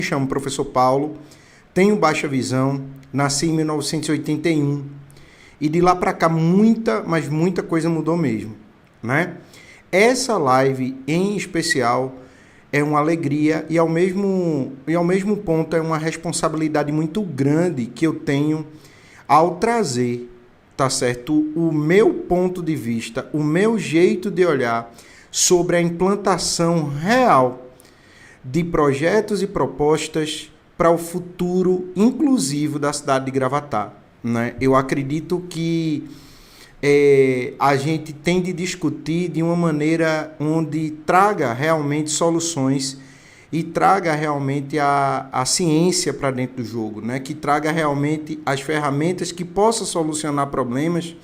Me chamo professor Paulo, tenho baixa visão, nasci em 1981 e de lá para cá mas muita coisa mudou mesmo, né? Essa live em especial é uma alegria e ao mesmo ponto é uma responsabilidade muito grande que eu tenho ao trazer, tá certo, o meu ponto de vista, o meu jeito de olhar sobre a implantação real de projetos e propostas para o futuro inclusivo da cidade de Gravatá, né? Eu acredito que a gente tem de discutir de uma maneira onde traga realmente soluções e traga realmente a ciência para dentro do jogo, né? Que traga realmente as ferramentas que possam solucionar problemas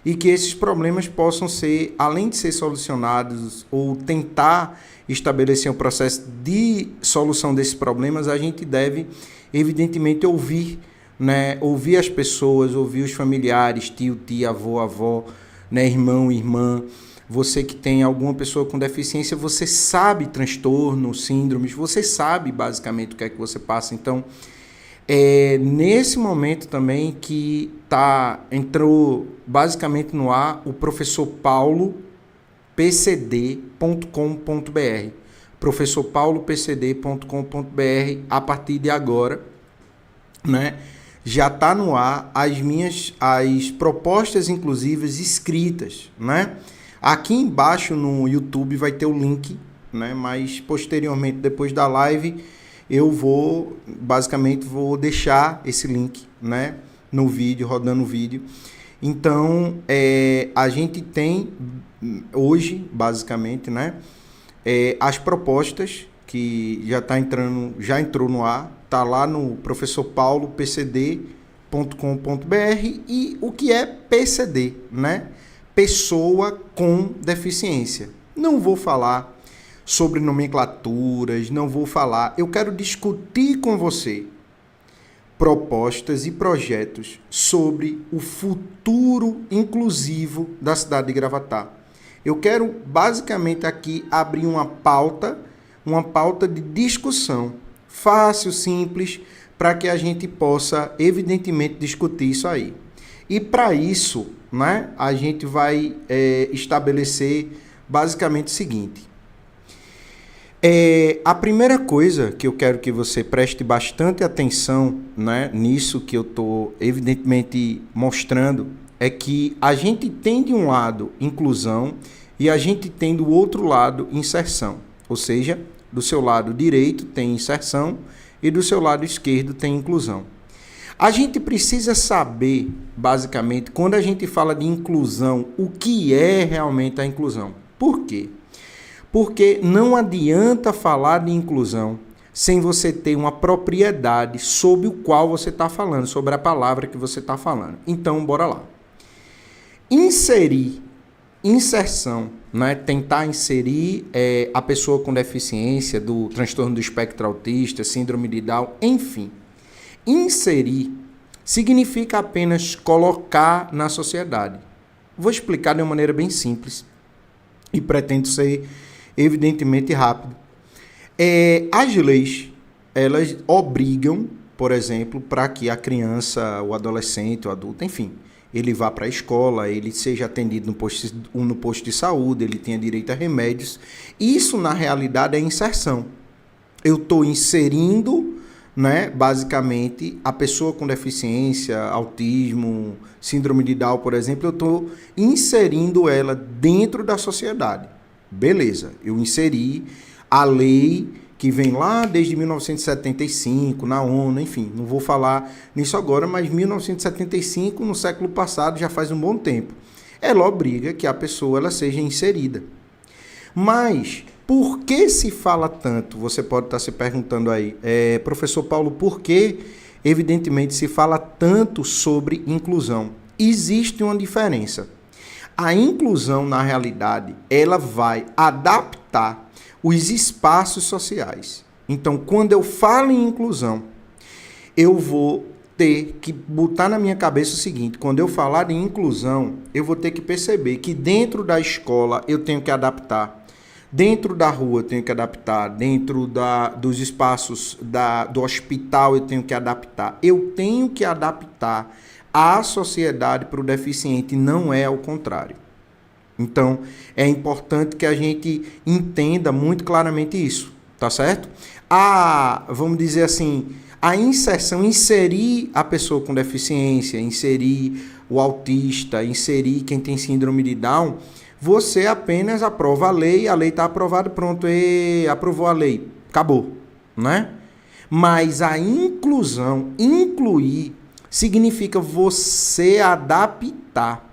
e que esses problemas possam ser, além de ser solucionados ou tentar estabelecer um processo de solução desses problemas, a gente deve, evidentemente, ouvir, né? Ouvir as pessoas, ouvir os familiares, tio, tia, avô, avó, né? Irmão, irmã. Você que tem alguma pessoa com deficiência, você sabe transtornos, síndromes, você sabe basicamente o que é que você passa. Então, nesse momento também que entrou basicamente no ar o professor Paulo pcd.com.br, professorpaulopcd.com.br. A partir de agora, né, já está no ar as propostas inclusivas escritas, né? Aqui embaixo no YouTube vai ter o link, né? Mas posteriormente, depois da live, eu vou deixar esse link, né, no vídeo, rodando o vídeo. Então, a gente tem hoje, basicamente, né, as propostas que já entrou no ar, tá lá no professorpaulopcd.com.br. E o que é PCD, né? Pessoa com deficiência. Não vou falar sobre nomenclaturas, eu quero discutir com você propostas e projetos sobre o futuro inclusivo da cidade de Gravatá. Eu quero basicamente aqui abrir uma pauta de discussão, fácil, simples, para que a gente possa evidentemente discutir isso aí. E para isso, né, a gente vai estabelecer basicamente o seguinte. A primeira coisa que eu quero que você preste bastante atenção, né, nisso que eu estou evidentemente mostrando, é que a gente tem de um lado inclusão e a gente tem do outro lado inserção. Ou seja, do seu lado direito tem inserção e do seu lado esquerdo tem inclusão. A gente precisa saber, basicamente, quando a gente fala de inclusão, o que é realmente a inclusão. Por quê? Porque não adianta falar de inclusão sem você ter uma propriedade sobre o qual você está falando, sobre a palavra que você está falando. Então, bora lá. Inserção, né? Tentar inserir a pessoa com deficiência, do transtorno do espectro autista, síndrome de Down, enfim. Inserir significa apenas colocar na sociedade. Vou explicar de uma maneira bem simples e pretendo ser evidentemente rápido. As leis, elas obrigam, por exemplo, para que a criança, o adolescente, o adulto, enfim, ele vá para a escola, ele seja atendido no posto de saúde, ele tenha direito a remédios. Isso, na realidade, é inserção. Eu estou inserindo, né, basicamente, a pessoa com deficiência, autismo, síndrome de Down, por exemplo, eu estou inserindo ela dentro da sociedade. Beleza, eu inseri a lei que vem lá desde 1975, na ONU, enfim, não vou falar nisso agora, mas 1975, no século passado, já faz um bom tempo. Ela obriga que a pessoa ela seja inserida. Mas, por que se fala tanto? Você pode estar se perguntando aí, professor Paulo, por que, evidentemente, se fala tanto sobre inclusão? Existe uma diferença. A inclusão, na realidade, ela vai adaptar os espaços sociais. Então, quando eu falo em inclusão, eu vou ter que botar na minha cabeça o seguinte: quando eu falar de inclusão, eu vou ter que perceber que dentro da escola eu tenho que adaptar Dentro da rua eu tenho que adaptar, dentro dos espaços do hospital eu tenho que adaptar. Eu tenho que adaptar a sociedade para o deficiente, não é ao contrário. Então, é importante que a gente entenda muito claramente isso, tá certo? Vamos dizer assim, a inserção, inserir a pessoa com deficiência, inserir o autista, inserir quem tem síndrome de Down, você apenas aprova a lei está aprovada, pronto, aprovou a lei, acabou, né? Mas a inclusão, incluir, significa você adaptar.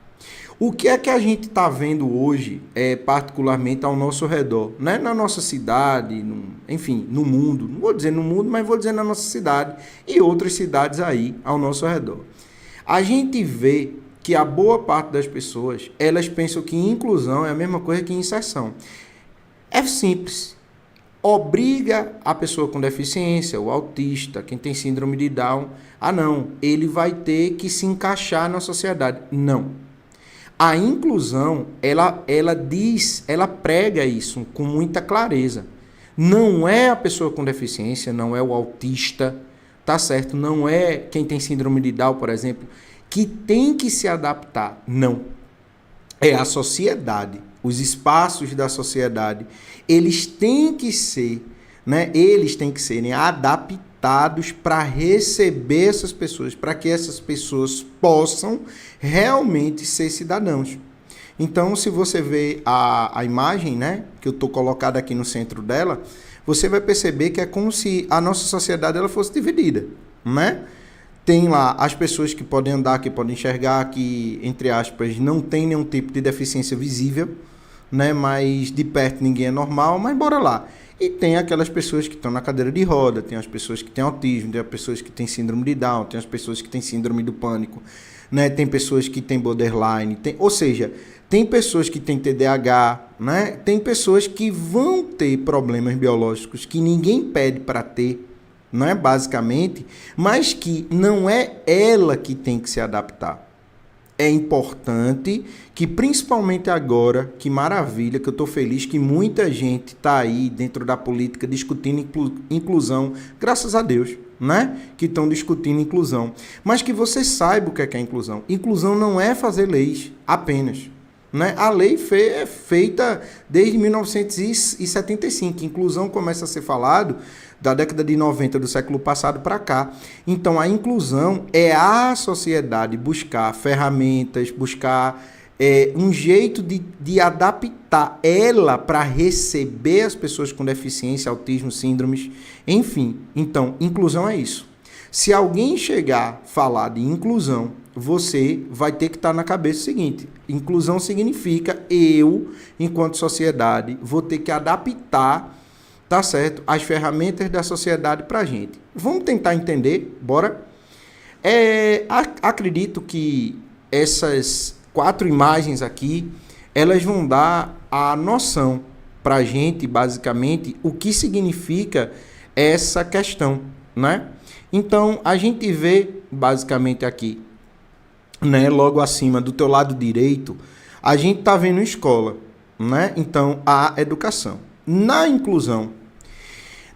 O que é que a gente está vendo hoje, particularmente ao nosso redor, né? Na nossa cidade, enfim, no mundo, não vou dizer no mundo, mas vou dizer na nossa cidade e outras cidades aí ao nosso redor. A gente vê que a boa parte das pessoas, elas pensam que inclusão é a mesma coisa que inserção. É simples. Obriga a pessoa com deficiência, o autista, quem tem síndrome de Down, não, ele vai ter que se encaixar na sociedade. Não. A inclusão, ela prega isso com muita clareza. Não é a pessoa com deficiência, não é o autista, tá certo? Não é quem tem síndrome de Down, por exemplo, que tem que se adaptar. Não. É a sociedade, os espaços da sociedade. Eles têm que ser, né? Eles têm que serem adaptados para receber essas pessoas, para que essas pessoas possam realmente ser cidadãos. Então, se você vê a imagem, né, que eu estou colocada aqui no centro dela, você vai perceber que é como se a nossa sociedade ela fosse dividida, né? Tem lá as pessoas que podem andar, que podem enxergar, que, entre aspas, não tem nenhum tipo de deficiência visível, né? Mas de perto ninguém é normal, mas bora lá. E tem aquelas pessoas que estão na cadeira de roda, tem as pessoas que têm autismo, tem as pessoas que têm síndrome de Down, tem as pessoas que têm síndrome do pânico, né? Tem pessoas que têm borderline, ou seja, tem pessoas que têm TDAH, né? Tem pessoas que vão ter problemas biológicos que ninguém pede para ter, não é basicamente, mas que não é ela que tem que se adaptar. É importante que, principalmente agora, que maravilha, que eu estou feliz que muita gente está aí dentro da política discutindo inclusão, graças a Deus, né? Que estão discutindo inclusão. Mas que você saiba o que é inclusão. Inclusão não é fazer leis apenas. Né? A lei é feita desde 1975. Inclusão começa a ser falado da década de 90 do século passado para cá. Então, a inclusão é a sociedade buscar ferramentas, buscar um jeito de adaptar ela para receber as pessoas com deficiência, autismo, síndromes, enfim. Então, inclusão é isso. Se alguém chegar a falar de inclusão, você vai ter que estar na cabeça o seguinte: inclusão significa eu, enquanto sociedade, vou ter que adaptar, tá certo, as ferramentas da sociedade para a gente. Vamos tentar entender? Bora? Acredito que essas 4 imagens aqui, elas vão dar a noção para a gente, basicamente, o que significa essa questão, né? Então, a gente vê, basicamente aqui, né, logo acima do teu lado direito, a gente está vendo escola, né? Então, a educação. Na inclusão,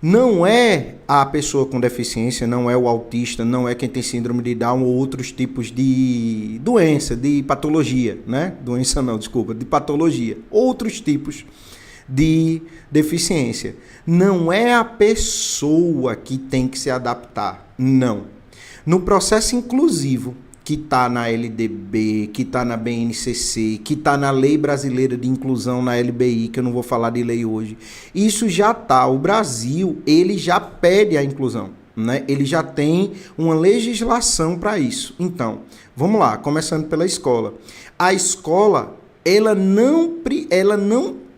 não é a pessoa com deficiência, não é o autista, não é quem tem síndrome de Down ou outros tipos de doença, de patologia, né? Doença não, desculpa, de patologia. Outros tipos de deficiência. Não é a pessoa que tem que se adaptar, não. No processo inclusivo, que está na LDB, que está na BNCC, que está na Lei Brasileira de Inclusão, na LBI, que eu não vou falar de lei hoje, isso já está. O Brasil, ele já pede a inclusão, né? Ele já tem uma legislação para isso. Então, vamos lá, começando pela escola. A escola, ela não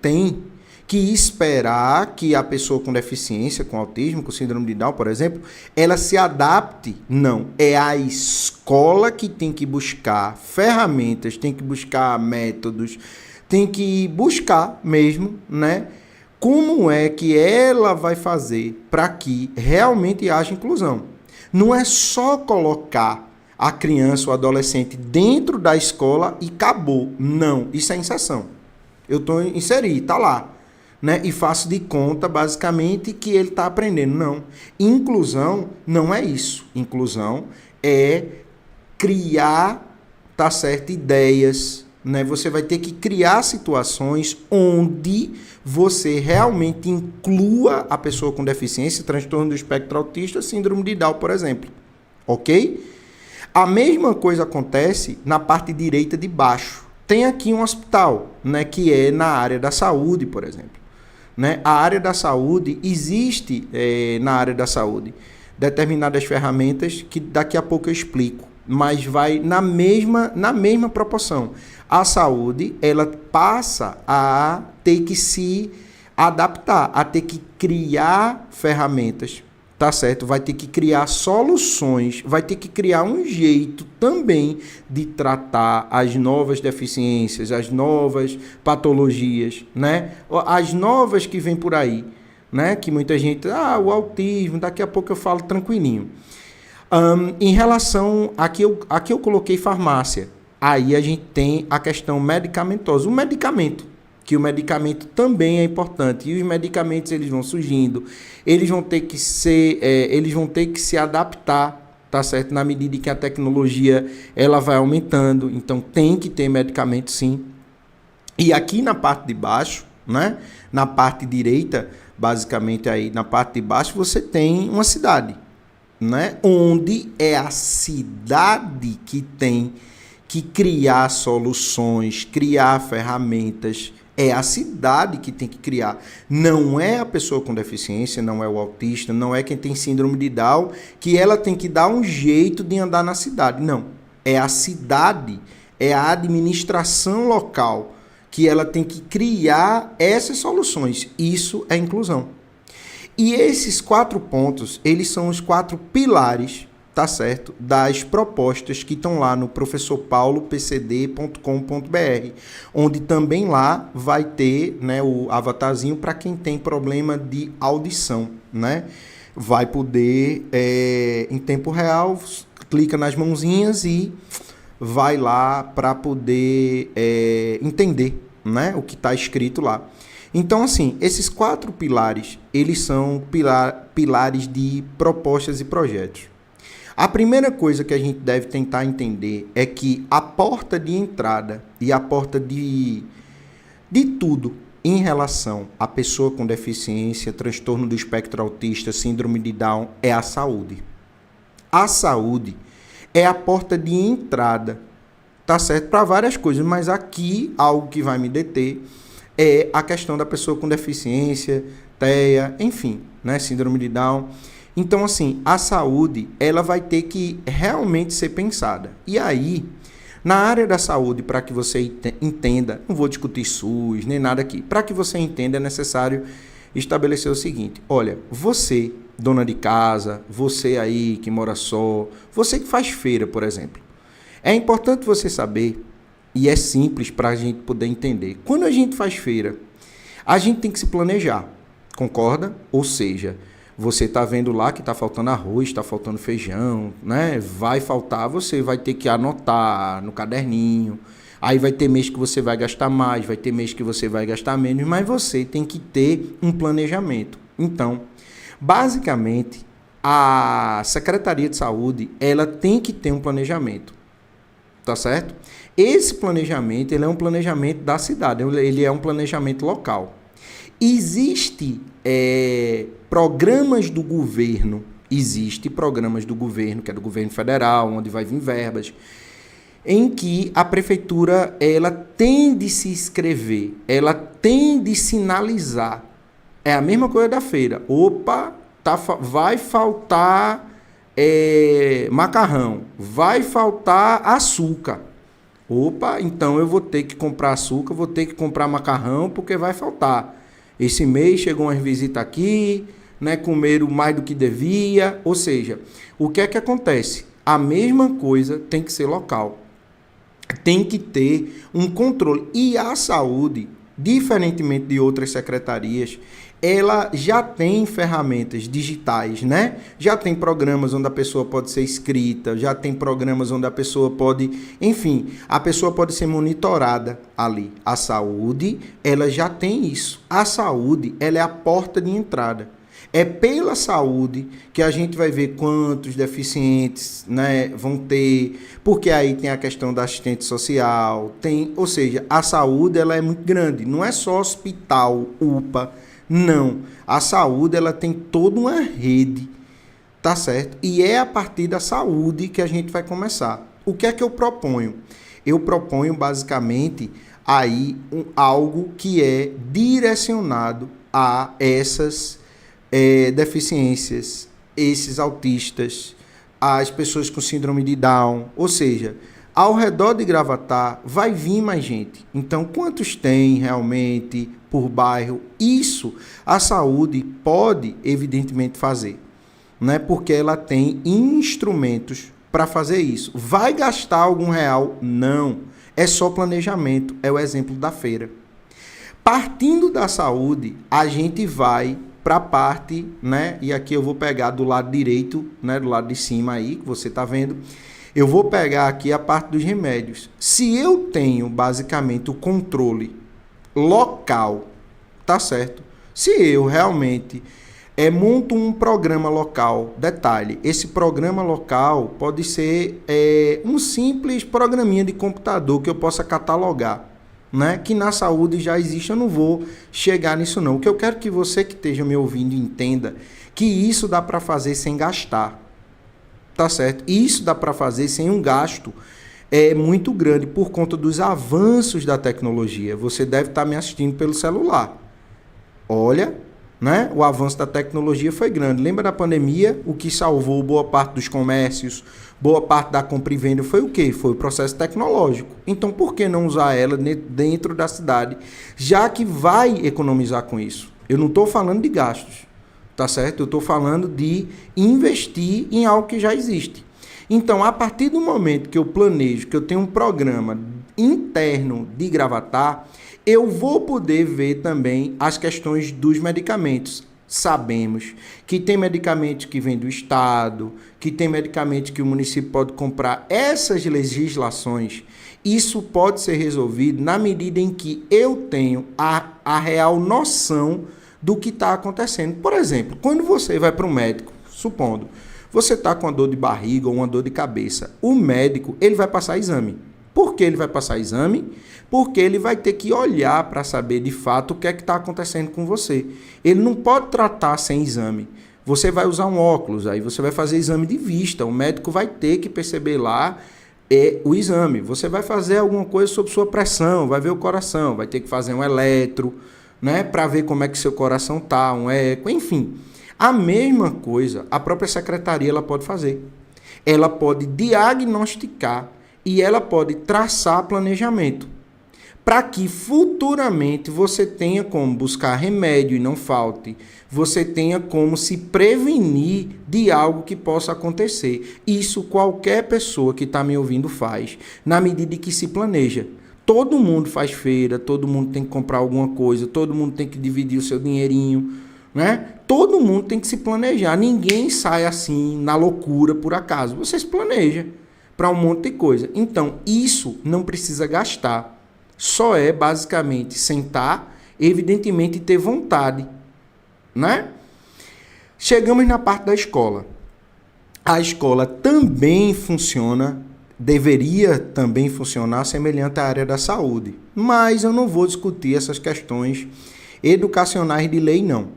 tem que esperar que a pessoa com deficiência, com autismo, com síndrome de Down, por exemplo, ela se adapte. Não. É a escola que tem que buscar ferramentas, tem que buscar métodos, tem que buscar mesmo, né? Como é que ela vai fazer para que realmente haja inclusão. Não é só colocar a criança ou adolescente dentro da escola e acabou. Não. Isso é inserção. Eu estou inserido, está lá. né? E faço de conta, basicamente, que ele está aprendendo. Não. Inclusão não é isso. Inclusão é criar, tá certo, ideias, né? Você vai ter que criar situações onde você realmente inclua a pessoa com deficiência, transtorno do espectro autista, síndrome de Down, por exemplo. Ok? A mesma coisa acontece na parte direita de baixo. Tem aqui um hospital, né, que é na área da saúde, por exemplo. Né? A área da saúde, existe na área da saúde determinadas ferramentas que daqui a pouco eu explico, mas vai na mesma proporção. A saúde, ela passa a ter que se adaptar, a ter que criar ferramentas, tá certo? Vai ter que criar soluções, vai ter que criar um jeito também de tratar as novas deficiências, as novas patologias, né? As novas que vêm por aí, né? Que muita gente, o autismo, daqui a pouco eu falo tranquilinho. Em relação, aqui eu coloquei farmácia. Aí a gente tem a questão medicamentosa. O medicamento, que o medicamento também é importante. E os medicamentos, eles vão surgindo. Eles vão ter que se adaptar, tá certo? Na medida em que a tecnologia ela vai aumentando. Então tem que ter medicamento, sim. E aqui na parte de baixo, né? Na parte direita, basicamente aí na parte de baixo, você tem uma cidade, né? Onde é a cidade que tem que criar soluções, criar ferramentas. É a cidade que tem que criar. Não é a pessoa com deficiência, não é o autista, não é quem tem síndrome de Down, que ela tem que dar um jeito de andar na cidade. Não. É a cidade, é a administração local que ela tem que criar essas soluções. Isso é inclusão. E esses 4 pontos, eles são os 4 pilares, tá certo, das propostas que estão lá no professorpaulopcd.com.br, onde também lá vai ter, né, o avatarzinho para quem tem problema de audição, né? Vai poder, em tempo real, clica nas mãozinhas e vai lá para poder entender, né, o que está escrito lá. Então, assim, esses 4 pilares, eles são pilares de propostas e projetos. A primeira coisa que a gente deve tentar entender é que a porta de entrada e a porta de tudo em relação à pessoa com deficiência, transtorno do espectro autista, síndrome de Down, é a saúde. A saúde é a porta de entrada, tá certo? Para várias coisas, mas aqui algo que vai me deter é a questão da pessoa com deficiência, TEA, enfim, né? Síndrome de Down. Então, assim, a saúde, ela vai ter que realmente ser pensada. E aí, na área da saúde, para que você entenda, não vou discutir SUS, nem nada aqui, para que você entenda é necessário estabelecer o seguinte: olha, você, dona de casa, você aí que mora só, você que faz feira, por exemplo, é importante você saber, e é simples para a gente poder entender, quando a gente faz feira, a gente tem que se planejar, concorda? Ou seja, você está vendo lá que está faltando arroz, está faltando feijão, né? Vai faltar, você vai ter que anotar no caderninho. Aí vai ter mês que você vai gastar mais, vai ter mês que você vai gastar menos, mas você tem que ter um planejamento. Então, basicamente, a Secretaria de Saúde, ela tem que ter um planejamento, tá certo? Esse planejamento, ele é um planejamento da cidade, ele é um planejamento local. Existe programas do governo, que é do governo federal, onde vai vir verbas, em que a prefeitura ela tem de se inscrever, ela tem de sinalizar. É a mesma coisa da feira. Opa, vai faltar macarrão, vai faltar açúcar. Opa, então eu vou ter que comprar açúcar, vou ter que comprar macarrão, porque vai faltar. Esse mês chegou umas visitas aqui, né, comeram mais do que devia. Ou seja, o que é que acontece? A mesma coisa tem que ser local. Tem que ter um controle. E a saúde, diferentemente de outras secretarias, ela já tem ferramentas digitais, né? Já tem programas onde a pessoa pode ser inscrita, já tem programas onde a pessoa pode, enfim, a pessoa pode ser monitorada ali. A saúde, ela já tem isso. A saúde, ela é a porta de entrada. É pela saúde que a gente vai ver quantos deficientes, né, vão ter, porque aí tem a questão da assistente social, ou seja, a saúde ela é muito grande, não é só hospital, UPA, não. A saúde ela tem toda uma rede, tá certo? E é a partir da saúde que a gente vai começar. O que é que eu proponho? Eu proponho basicamente aí algo que é direcionado a essas deficiências, esses autistas, as pessoas com síndrome de Down, ou seja, ao redor de Gravatá vai vir mais gente. Então, quantos tem realmente por bairro? Isso a saúde pode, evidentemente, fazer, né? Porque ela tem instrumentos para fazer isso. Vai gastar algum real? Não. É só planejamento. É o exemplo da feira. Partindo da saúde, a gente vai para a parte, né? E aqui eu vou pegar do lado direito, né? Do lado de cima aí, que você está vendo. Eu vou pegar aqui a parte dos remédios. Se eu tenho, basicamente, o controle local, tá certo? Se eu realmente monto um programa local, detalhe, esse programa local pode ser um simples programinha de computador que eu possa catalogar, né? Que na saúde já existe, eu não vou chegar nisso não. O que eu quero que você que esteja me ouvindo entenda que isso dá para fazer sem gastar, tá certo? Isso dá para fazer sem um gasto muito grande por conta dos avanços da tecnologia. Você deve estar me assistindo pelo celular. Olha, né? O avanço da tecnologia foi grande. Lembra da pandemia? O que salvou boa parte dos comércios, boa parte da compra e venda foi o quê? Foi o processo tecnológico. Então, por que não usar ela dentro da cidade, já que vai economizar com isso? Eu não estou falando de gastos, tá certo? Eu estou falando de investir em algo que já existe. Então, a partir do momento que eu planejo, que eu tenho um programa interno de Gravatá, eu vou poder ver também as questões dos medicamentos. Sabemos que tem medicamentos que vêm do Estado, que tem medicamentos que o município pode comprar. Essas legislações, isso pode ser resolvido na medida em que eu tenho a real noção do que está acontecendo. Por exemplo, quando você vai para um médico, supondo, você está com uma dor de barriga ou uma dor de cabeça, o médico ele vai passar exame. Por que ele vai passar exame? Porque ele vai ter que olhar para saber de fato o que é que está acontecendo com você. Ele não pode tratar sem exame. Você vai usar um óculos, aí você vai fazer exame de vista. O médico vai ter que perceber lá o exame. Você vai fazer alguma coisa sobre sua pressão, vai ver o coração, vai ter que fazer um eletro, né, para ver como é que seu coração está, um eco, enfim. A mesma coisa a própria secretaria ela pode fazer. Ela pode diagnosticar e ela pode traçar planejamento para que futuramente você tenha como buscar remédio e não falte, você tenha como se prevenir de algo que possa acontecer. Isso qualquer pessoa que está me ouvindo faz, na medida em que se planeja. Todo mundo faz feira, todo mundo tem que comprar alguma coisa, todo mundo tem que dividir o seu dinheirinho, né? Todo mundo tem que se planejar. Ninguém sai assim na loucura por acaso. Você se planeja para um monte de coisa. Então, isso não precisa gastar. Só é basicamente sentar, evidentemente ter vontade, né? Chegamos na parte da escola. A escola também funciona, deveria também funcionar semelhante à área da saúde. Mas eu não vou discutir essas questões educacionais de lei, não.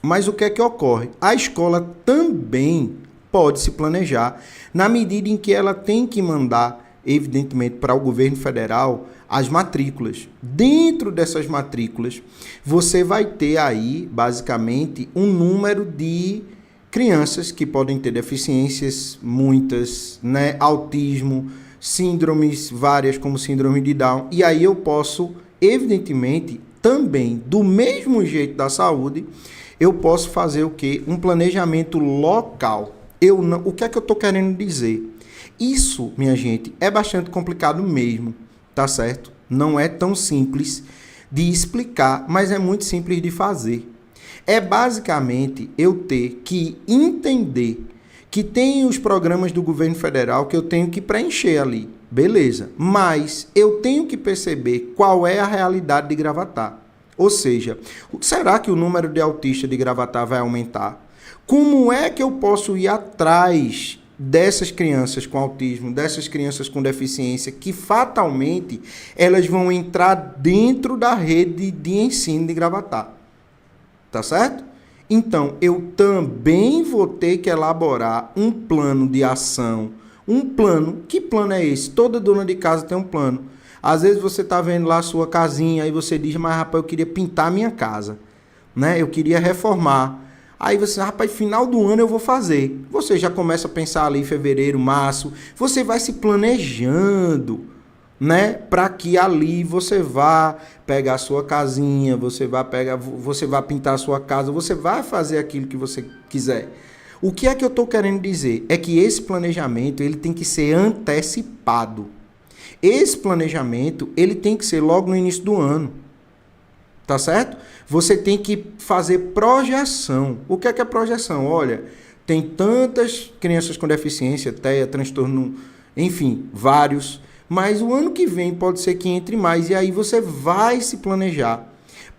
Mas o que é que ocorre? A escola também pode se planejar na medida em que ela tem que mandar, evidentemente, para o governo federal as matrículas. Dentro dessas matrículas, você vai ter aí, basicamente, um número de crianças que podem ter deficiências, muitas, né? Autismo, síndromes várias como síndrome de Down. E aí eu posso, evidentemente, também, do mesmo jeito da saúde, eu posso fazer o quê? Um planejamento local. O que é que eu estou querendo dizer? Isso, minha gente, é bastante complicado mesmo, tá certo? Não é tão simples de explicar, mas é muito simples de fazer. É basicamente eu ter que entender que tem os programas do governo federal que eu tenho que preencher ali. Beleza. Mas eu tenho que perceber qual é a realidade de Gravatá. Ou seja, será que o número de autistas de Gravatá vai aumentar? Como é que eu posso ir atrás dessas crianças com autismo, dessas crianças com deficiência, que fatalmente elas vão entrar dentro da rede de ensino de Gravatá? Tá certo? Então, eu também vou ter que elaborar um plano de ação. Um plano. Que plano é esse? Toda dona de casa tem um plano. Às vezes você está vendo lá a sua casinha e você diz, mas rapaz, eu queria pintar a minha casa, né? Eu queria reformar. Aí você, rapaz, final do ano eu vou fazer. Você já começa a pensar ali em fevereiro, março. Você vai se planejando, né? Para que ali você vá pegar a sua casinha, você vai pintar a sua casa, você vai fazer aquilo que você quiser. O que é que eu estou querendo dizer? É que esse planejamento ele tem que ser antecipado. Esse planejamento ele tem que ser logo no início do ano. Tá certo? Você tem que fazer projeção. O que é projeção? Olha, tem tantas crianças com deficiência, TEA, transtorno, enfim, vários. Mas o ano que vem pode ser que entre mais. E aí você vai se planejar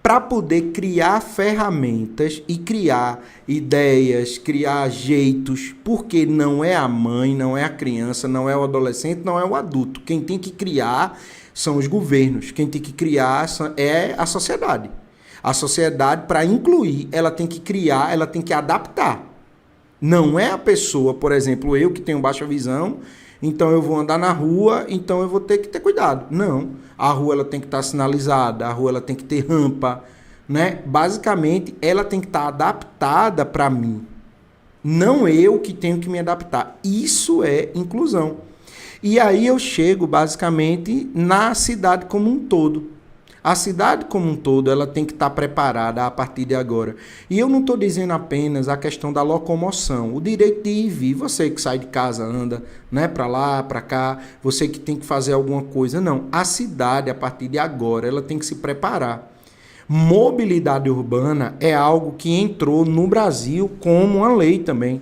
para poder criar ferramentas e criar ideias, criar jeitos. Porque não é a mãe, não é a criança, não é o adolescente, não é o adulto. Quem tem que criar são os governos. Quem tem que criar é a sociedade. A sociedade, para incluir, ela tem que criar, ela tem que adaptar. Não é a pessoa, por exemplo, eu que tenho baixa visão, então eu vou andar na rua, então eu vou ter que ter cuidado. Não. A rua ela tem que estar sinalizada, a rua ela tem que ter rampa, né? Basicamente, ela tem que estar adaptada para mim. Não eu que tenho que me adaptar. Isso é inclusão. E aí eu chego, basicamente, na cidade como um todo. A cidade como um todo, ela tem que estar preparada a partir de agora. E eu não estou dizendo apenas a questão da locomoção. O direito de ir e vir, você que sai de casa, anda, né, para lá, para cá, você que tem que fazer alguma coisa. Não, a cidade, a partir de agora, ela tem que se preparar. Mobilidade urbana é algo que entrou no Brasil como uma lei também.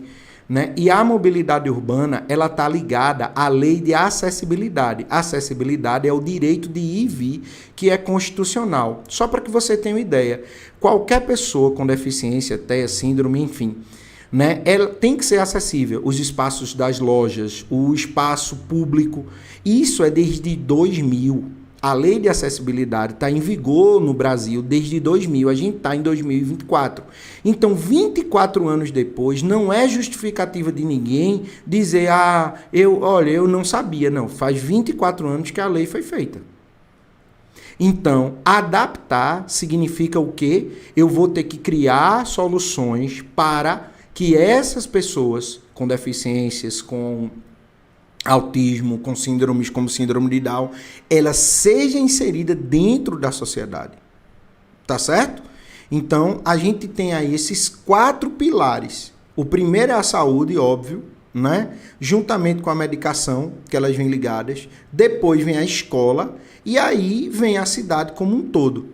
Né? E a mobilidade urbana ela está ligada à lei de acessibilidade. Acessibilidade é o direito de ir e vir, que é constitucional. Só para que você tenha uma ideia, qualquer pessoa com deficiência, TEA, síndrome, enfim, né? Ela tem que ser acessível. Os espaços das lojas, o espaço público, isso é desde 2000. A lei de acessibilidade está em vigor no Brasil desde 2000, a gente está em 2024. Então, 24 anos depois, não é justificativa de ninguém dizer, eu não sabia. Não, faz 24 anos que a lei foi feita. Então, adaptar significa o quê? Eu vou ter que criar soluções para que essas pessoas com deficiências, com autismo, com síndromes como síndrome de Down, ela seja inserida dentro da sociedade. Tá certo? Então, a gente tem aí esses 4 pilares. O primeiro é a saúde, óbvio, né? Juntamente com a medicação, que elas vêm ligadas. Depois vem a escola e aí vem a cidade como um todo.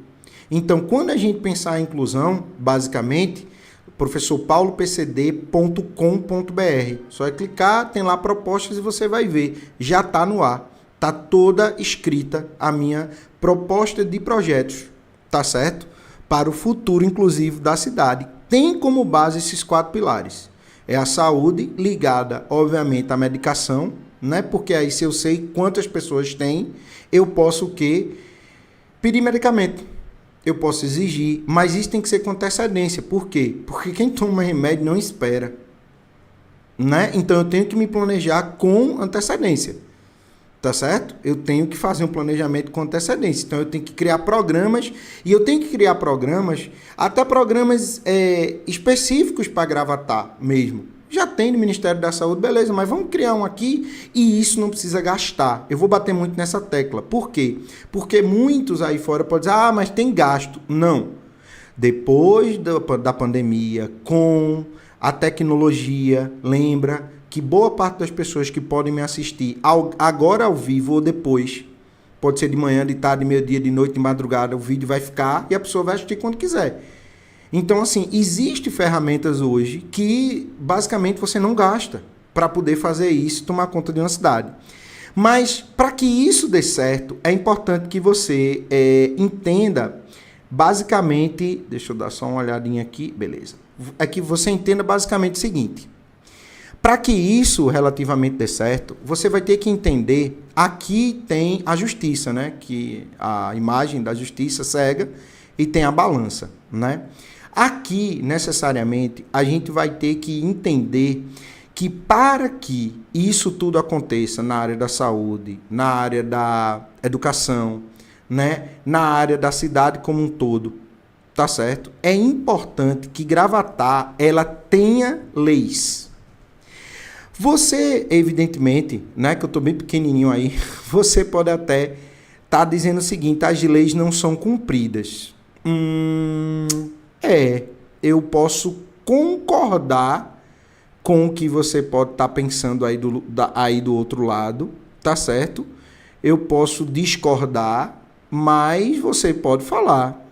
Então, quando a gente pensar em inclusão, basicamente, professorpaulopcd.com.br. Só é clicar, tem lá propostas e você vai ver. Já está no ar. Está toda escrita a minha proposta de projetos, tá certo? Para o futuro, inclusive, da cidade. Tem como base esses 4 pilares. É a saúde ligada, obviamente, à medicação, né? Porque aí se eu sei quantas pessoas têm, eu posso o quê? Pedir medicamento. Eu posso exigir, mas isso tem que ser com antecedência. Por quê? Porque quem toma remédio não espera. Né? Então eu tenho que me planejar com antecedência. Tá certo? Eu tenho que fazer um planejamento com antecedência. Então eu tenho que criar programas, e eu tenho que criar programas, até programas específicos para Gravatá mesmo. Já tem no Ministério da Saúde, beleza, mas vamos criar um aqui e isso não precisa gastar. Eu vou bater muito nessa tecla. Por quê? Porque muitos aí fora podem dizer, mas tem gasto. Não. Depois da pandemia, com a tecnologia, lembra que boa parte das pessoas que podem me assistir agora ao vivo ou depois, pode ser de manhã, de tarde, de meio-dia, de noite, de madrugada, o vídeo vai ficar e a pessoa vai assistir quando quiser. Então, assim, existem ferramentas hoje que basicamente você não gasta para poder fazer isso, tomar conta de uma cidade. Mas para que isso dê certo, é importante que você entenda basicamente, deixa eu dar só uma olhadinha aqui, beleza. É que você entenda basicamente o seguinte: para que isso relativamente dê certo, você vai ter que entender, aqui tem a justiça, né? Que a imagem da justiça cega e tem a balança, né? Aqui, necessariamente, a gente vai ter que entender que para que isso tudo aconteça na área da saúde, na área da educação, né, na área da cidade como um todo, tá certo? É importante que Gravatá ela tenha leis. Você, evidentemente, né, que eu estou bem pequenininho aí, você pode até estar dizendo o seguinte: as leis não são cumpridas. Eu posso concordar com o que você pode estar pensando aí do outro lado, tá certo? Eu posso discordar, mas você pode falar,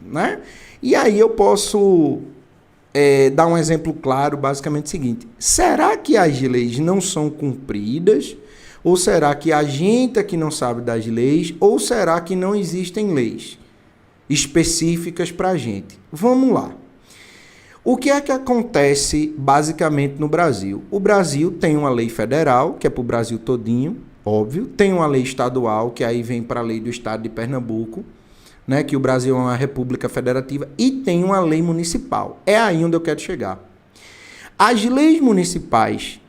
né? E aí eu posso dar um exemplo claro, basicamente o seguinte: será que as leis não são cumpridas? Ou será que a gente é que não sabe das leis? Ou será que não existem leis específicas para a gente? Vamos lá. O que é que acontece basicamente no Brasil? O Brasil tem uma lei federal, que é para o Brasil todinho, óbvio. Tem uma lei estadual, que aí vem para a lei do estado de Pernambuco, né, que o Brasil é uma república federativa, e tem uma lei municipal. É aí onde eu quero chegar. As leis municipais,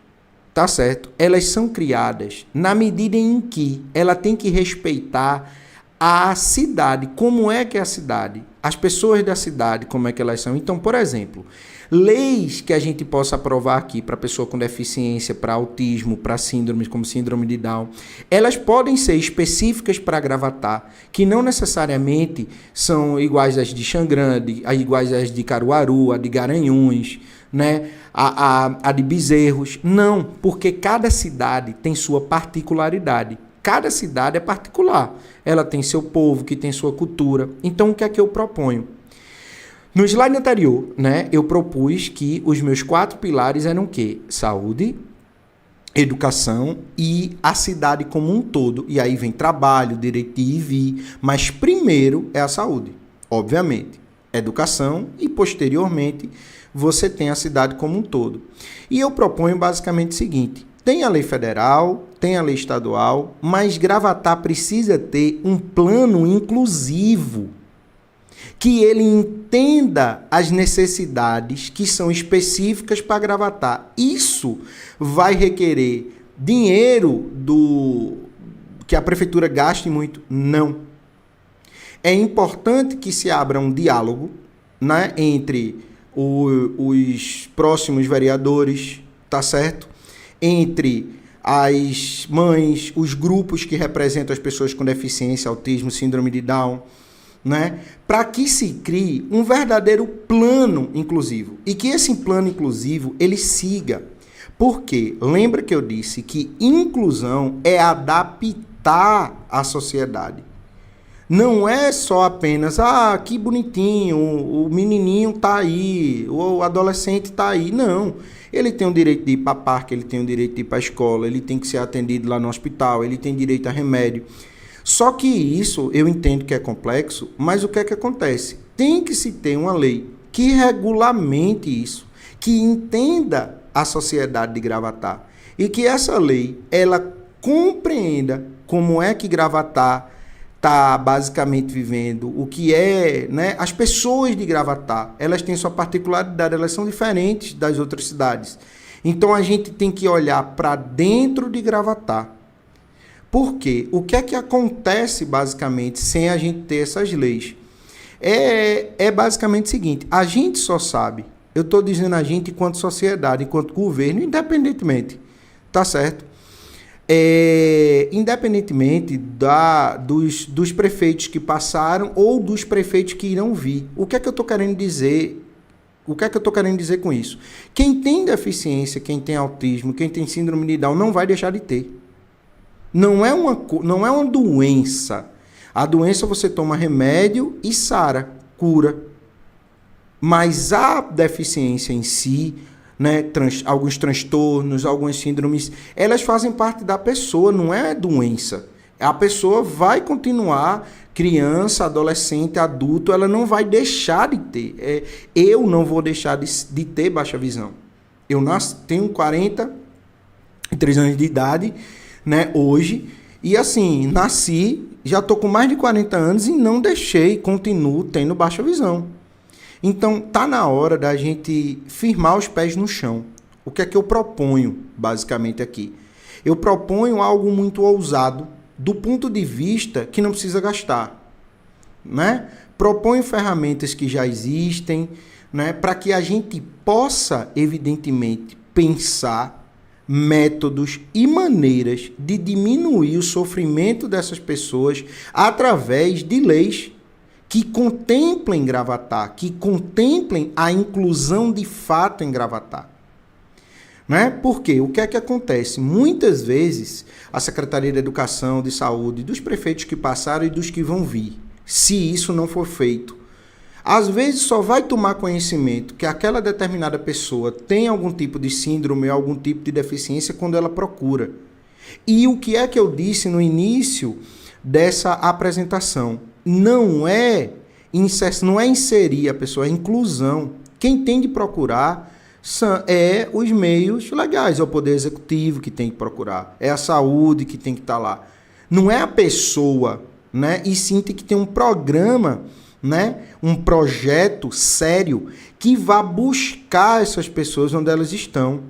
tá certo? Elas são criadas na medida em que ela tem que respeitar a cidade. Como é que é a cidade? As pessoas da cidade, como é que elas são? Então, por exemplo, leis que a gente possa aprovar aqui para pessoa com deficiência, para autismo, para síndromes como síndrome de Down, elas podem ser específicas para Gravatá, que não necessariamente são iguais às de Xangrande, iguais às de Caruaru, a de Garanhuns, né? a de Bezerros. Não, porque cada cidade tem sua particularidade. Cada cidade é particular. Ela tem seu povo, que tem sua cultura. Então, o que é que eu proponho? No slide anterior, né, eu propus que os meus 4 pilares eram o quê? Saúde, educação e a cidade como um todo. E aí vem trabalho, direito de ir e vir. Mas primeiro é a saúde, obviamente. Educação e, posteriormente, você tem a cidade como um todo. E eu proponho basicamente o seguinte: tem a lei federal, tem a lei estadual, mas Gravatá precisa ter um plano inclusivo, que ele entenda as necessidades que são específicas para Gravatá. Isso vai requerer dinheiro que a prefeitura gaste muito? Não. É importante que se abra um diálogo, né, entre os próximos vereadores, tá certo? Entre as mães, os grupos que representam as pessoas com deficiência, autismo, síndrome de Down, né? Para que se crie um verdadeiro plano inclusivo e que esse plano inclusivo ele siga. Porque lembra que eu disse que inclusão é adaptar a sociedade. Não é só apenas, que bonitinho, o menininho tá aí, o adolescente tá aí. Não. Ele tem o direito de ir para parque, ele tem o direito de ir para a escola, ele tem que ser atendido lá no hospital, ele tem direito a remédio. Só que isso eu entendo que é complexo, mas o que é que acontece? Tem que se ter uma lei que regulamente isso, que entenda a sociedade de Gravatá e que essa lei ela compreenda como é que Gravatá está basicamente vivendo, o que é, né? As pessoas de Gravatá, elas têm sua particularidade, elas são diferentes das outras cidades. Então a gente tem que olhar para dentro de Gravatá. Por quê? O que é que acontece basicamente sem a gente ter essas leis? É basicamente o seguinte: a gente só sabe, eu estou dizendo a gente enquanto sociedade, enquanto governo, independentemente, tá certo? Independentemente dos prefeitos que passaram ou dos prefeitos que irão vir. O que é que eu estou querendo dizer? O que é que eu estou querendo dizer com isso? Quem tem deficiência, quem tem autismo, quem tem síndrome de Down, não vai deixar de ter. Não é uma doença. A doença você toma remédio e sara, cura. Mas a deficiência em si, né, alguns transtornos, algumas síndromes, elas fazem parte da pessoa, não é doença. A pessoa vai continuar, criança, adolescente, adulto, ela não vai deixar de ter. Eu não vou deixar de ter baixa visão. Eu tenho 43 anos de idade, né, hoje, e assim, nasci, já estou com mais de 40 anos e não deixei, continuo tendo baixa visão. Então, tá na hora da gente firmar os pés no chão. O que é que eu proponho, basicamente, aqui? Eu proponho algo muito ousado, do ponto de vista que não precisa gastar, né? Proponho ferramentas que já existem, né? Para que a gente possa, evidentemente, pensar métodos e maneiras de diminuir o sofrimento dessas pessoas através de leis que contemplem Gravatar, que contemplem a inclusão de fato em Gravatar. Né? Porque o que é que acontece? Muitas vezes a Secretaria de Educação, de Saúde, dos prefeitos que passaram e dos que vão vir, se isso não for feito, às vezes só vai tomar conhecimento que aquela determinada pessoa tem algum tipo de síndrome, algum tipo de deficiência quando ela procura. E o que é que eu disse no início dessa apresentação? Não é inserir a pessoa, é inclusão. Quem tem de procurar os meios legais, é o Poder Executivo que tem que procurar, é a saúde que tem que estar lá. Não é a pessoa, né? E sim tem que ter um programa, né? Um projeto sério que vá buscar essas pessoas onde elas estão,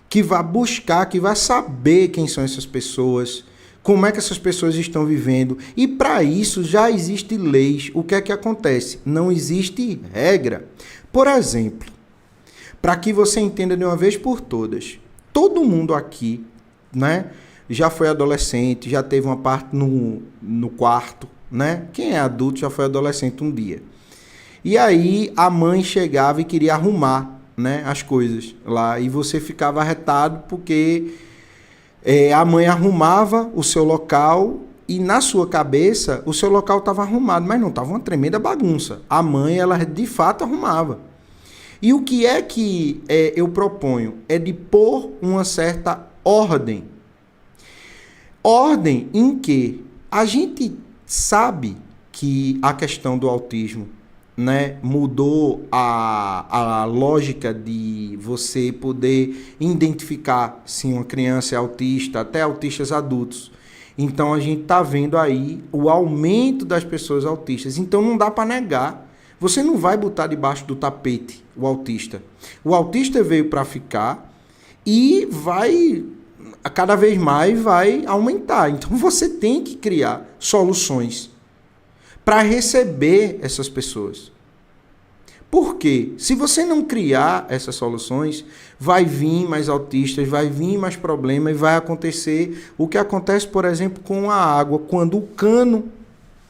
que vá buscar, que vá saber quem são essas pessoas, como é que essas pessoas estão vivendo. E para isso já existem leis. O que é que acontece? Não existe regra. Por exemplo, para que você entenda de uma vez por todas, todo mundo aqui, né, já foi adolescente, já teve uma parte no quarto, né? Quem é adulto já foi adolescente um dia. E aí a mãe chegava e queria arrumar, né, as coisas lá, e você ficava arretado porque a mãe arrumava o seu local e na sua cabeça o seu local estava arrumado, mas não, estava uma tremenda bagunça. A mãe, ela de fato arrumava. E o que é que eu proponho? É de pôr uma certa ordem. Ordem em que a gente sabe que a questão do autismo, né, mudou a lógica de você poder identificar se uma criança é autista, até autistas adultos. Então a gente está vendo aí o aumento das pessoas autistas. Então não dá para negar. Você não vai botar debaixo do tapete o autista. O autista veio para ficar e cada vez mais vai aumentar. Então você tem que criar soluções para receber essas pessoas. Por quê? Se você não criar essas soluções, vai vir mais autistas, vai vir mais problemas e vai acontecer o que acontece, por exemplo, com a água. Quando o cano,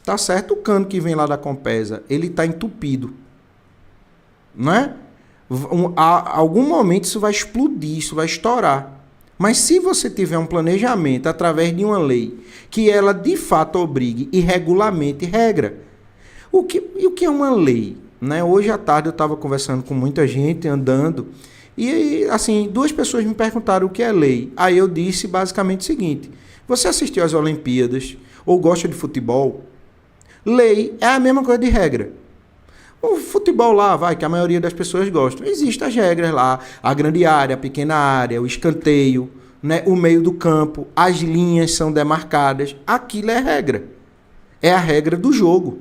tá certo? O cano que vem lá da Compesa, ele está entupido. Não é? A algum momento isso vai explodir, isso vai estourar. Mas se você tiver um planejamento através de uma lei que ela de fato obrigue e regulamente regra. O que é uma lei? Né? Hoje à tarde eu estava conversando com muita gente, andando, e assim, 2 pessoas me perguntaram o que é lei. Aí eu disse basicamente o seguinte: você assistiu às Olimpíadas ou gosta de futebol? Lei é a mesma coisa de regra. O futebol lá, que a maioria das pessoas gostam. Existem as regras lá, a grande área, a pequena área, o escanteio, né, o meio do campo, as linhas são demarcadas. Aquilo é regra. É a regra do jogo.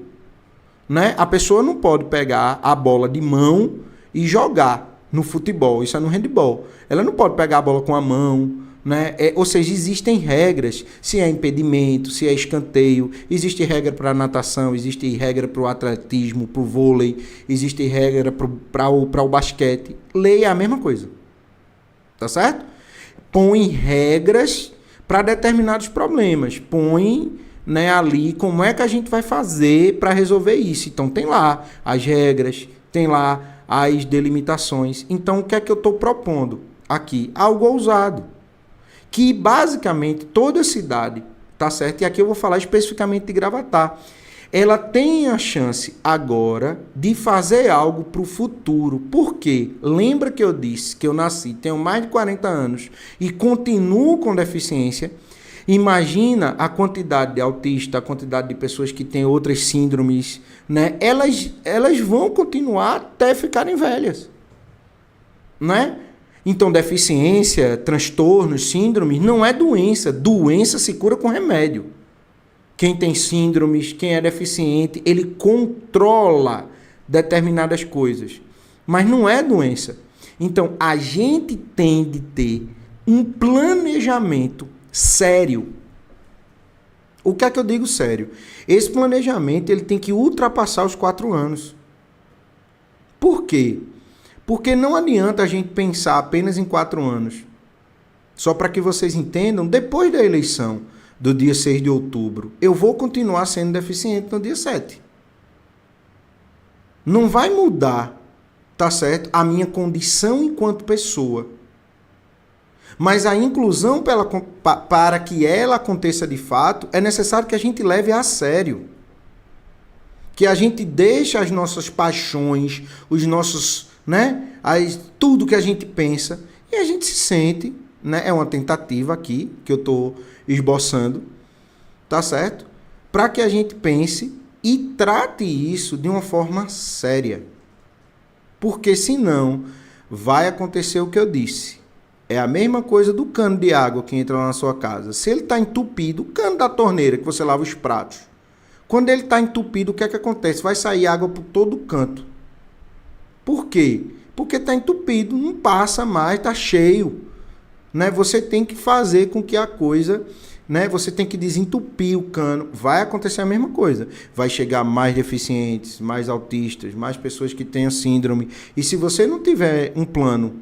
Né? A pessoa não pode pegar a bola de mão e jogar no futebol. Isso é no handebol. Ela não pode pegar a bola com a mão. Né? Ou seja, existem regras, se é impedimento, se é escanteio, existe regra para a natação, existe regra para o atletismo, para o vôlei, existe regra para o basquete. Lei é a mesma coisa, tá certo? Põe regras para determinados problemas, põe, né, ali como é que a gente vai fazer para resolver isso. Então tem lá as regras, tem lá as delimitações. Então o que é que eu estou propondo aqui? Algo ousado, que basicamente toda cidade, tá certo? E aqui eu vou falar especificamente de Gravatar. ela tem a chance agora de fazer algo para o futuro. Por quê? Lembra que eu disse que eu nasci, tenho mais de 40 anos e continuo com deficiência? Imagina a quantidade de autistas, a quantidade de pessoas que têm outras síndromes, né? Elas vão continuar até ficarem velhas, né? Então, deficiência, transtornos, síndromes, não é doença. Doença se cura com remédio. Quem tem síndromes, quem é deficiente, ele controla determinadas coisas. Mas não é doença. Então, a gente tem de ter um planejamento sério. O que é que eu digo sério? Esse planejamento ele tem que ultrapassar os 4 anos. Por quê? Porque não adianta a gente pensar apenas em 4 anos. Só para que vocês entendam, depois da eleição do dia 6 de outubro, eu vou continuar sendo deficiente no dia 7. Não vai mudar, tá certo? A minha condição enquanto pessoa. Mas a inclusão para que ela aconteça de fato, é necessário que a gente leve a sério. Que a gente deixe as nossas paixões, os nossos, né? Tudo que a gente pensa e a gente se sente, né? É uma tentativa aqui que eu estou esboçando, tá certo? Para que a gente pense e trate isso de uma forma séria. Porque senão vai acontecer o que eu disse. É a mesma coisa do cano de água que entra lá na sua casa. Se ele está entupido, o cano da torneira que você lava os pratos, quando ele está entupido, o que é que acontece? Vai sair água por todo canto. Por quê? Porque está entupido, não passa mais, está cheio. Né? Você tem que fazer com que a coisa, né? Você tem que desentupir o cano. Vai acontecer a mesma coisa. Vai chegar mais deficientes, mais autistas, mais pessoas que tenham síndrome. E se você não tiver um plano,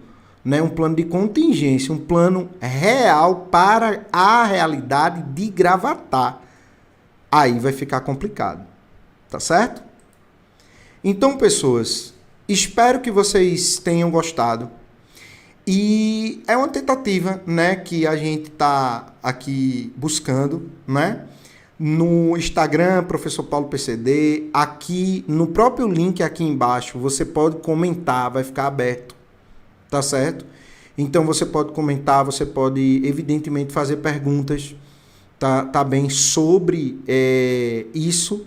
né, um plano de contingência, um plano real para a realidade de Gravatá, aí vai ficar complicado, tá certo? Então, pessoas, espero que vocês tenham gostado e é uma tentativa, né, que a gente está aqui buscando, né? No Instagram, Professor Paulo PCD, aqui no próprio link aqui embaixo, você pode comentar, vai ficar aberto. Tá certo? Então você pode comentar, você pode evidentemente fazer perguntas, tá bem, sobre isso,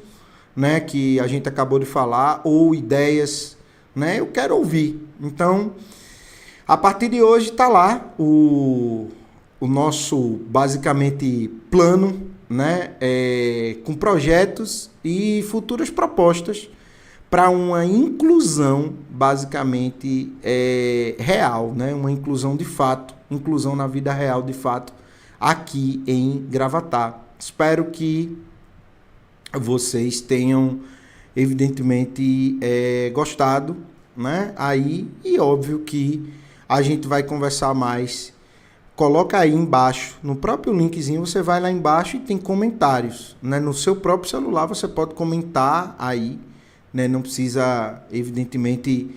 né, que a gente acabou de falar, ou ideias, né? Eu quero ouvir. Então, a partir de hoje tá lá o nosso, basicamente, plano, né, com projetos e futuras propostas para uma inclusão, basicamente, real, né? Uma inclusão de fato, inclusão na vida real de fato, aqui em Gravatá. Espero que vocês tenham, evidentemente, gostado, né? Aí, e óbvio que a gente vai conversar mais. Coloca aí embaixo, no próprio linkzinho, você vai lá embaixo e tem comentários, né? No seu próprio celular você pode comentar aí, né? Não precisa, evidentemente,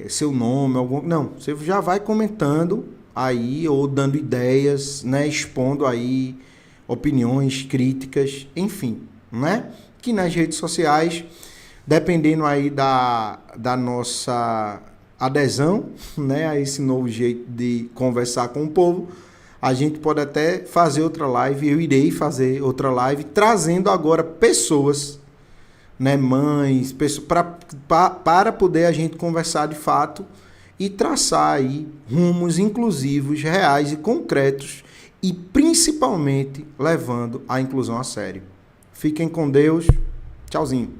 seu nome, não, você já vai comentando aí, ou dando ideias, né? Expondo aí opiniões, críticas, enfim, né? Que nas redes sociais, dependendo aí da nossa adesão, né, a esse novo jeito de conversar com o povo, a gente pode até fazer outra live, eu irei fazer outra live, trazendo agora pessoas, né, mães, para poder a gente conversar de fato e traçar aí rumos inclusivos, reais e concretos e principalmente levando a inclusão a sério. Fiquem com Deus. Tchauzinho.